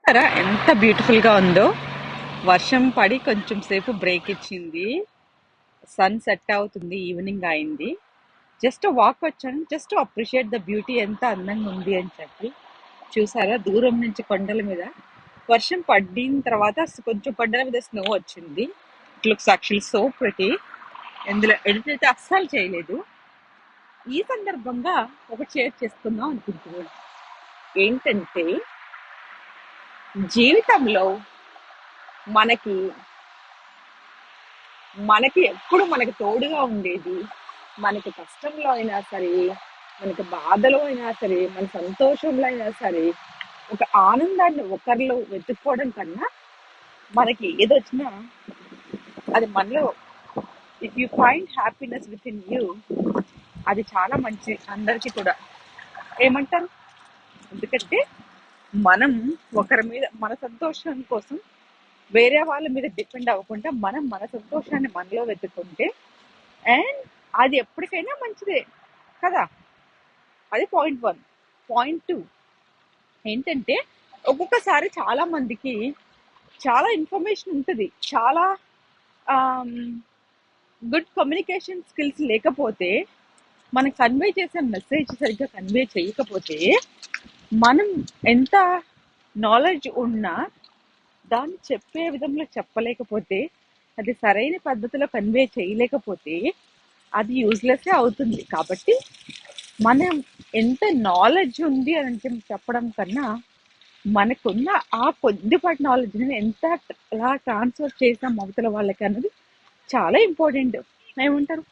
చూసారా ఎంత బ్యూటిఫుల్ గా ఉందో. వర్షం పడి కొంచెం సేపు బ్రేక్ ఇచ్చింది. సన్ సెట్ అవుతుంది, ఈవినింగ్ అయింది. జస్ట్ వాక్ వచ్చాను, జస్ట్ అప్రిషియేట్ ద బ్యూటీ, ఎంత అందంగా ఉంది అని చెప్పి. చూసారా దూరం నుంచి కొండల మీద వర్షం పడిన తర్వాత కొంచెం కొండల మీద స్నో వచ్చింది. It looks actually so pretty. ఇందులో ఎడిట్ అయితే అస్సలు చేయలేదు. ఈ సందర్భంగా ఒకటి షేర్ చేసుకుందాం అనుకుంటున్నాను. ఏంటంటే, జీవితంలో మనకి మనకి ఎప్పుడు మనకి తోడుగా ఉండేది, మనకి కష్టంలో అయినా సరే, మనకి బాధలో అయినా సరే, మన సంతోషంలో అయినా సరే, ఒక ఆనందాన్ని ఒకరిలో వెతుక్కోవడం కన్నా, మనకి ఏదొచ్చినా అది మనలో, if you find happiness with in you, అది చాలా మంచిది అందరికీ కూడా. ఏమంటారు? ఎందుకంటే మనం ఒకరి మీద మన సంతోషం కోసం వేరే వాళ్ళ మీద డిపెండ్ అవ్వకుండా మనం మన సంతోషాన్ని మనలో వెతుక్కుంటే, అండ్ అది ఎప్పటికైనా మంచిదే కదా. అది పాయింట్ వన్. పాయింట్ టూ ఏంటంటే, ఒక్కొక్కసారి చాలా మందికి చాలా ఇన్ఫర్మేషన్ ఉంటుంది, చాలా గుడ్ కమ్యూనికేషన్ స్కిల్స్ లేకపోతే, మనం కన్వే చేసే మెసేజ్ సరిగ్గా కన్వే చేయకపోతే, మనం ఎంత నాలెడ్జ్ ఉన్నా దాన్ని చెప్పే విధంలో చెప్పలేకపోతే, అది సరైన పద్ధతిలో కన్వే చేయలేకపోతే అది యూజ్లెస్ అవుతుంది. కాబట్టి మనం ఎంత నాలెడ్జ్ ఉంది అని చెప్పడం కన్నా, మనకున్న ఆ కొద్దిపాటి నాలెడ్జ్ని ఎంత ఎలా ట్రాన్స్ఫర్ చేసాం అవతల వాళ్ళకి అన్నది చాలా ఇంపార్టెంట్. ఏమంటారు?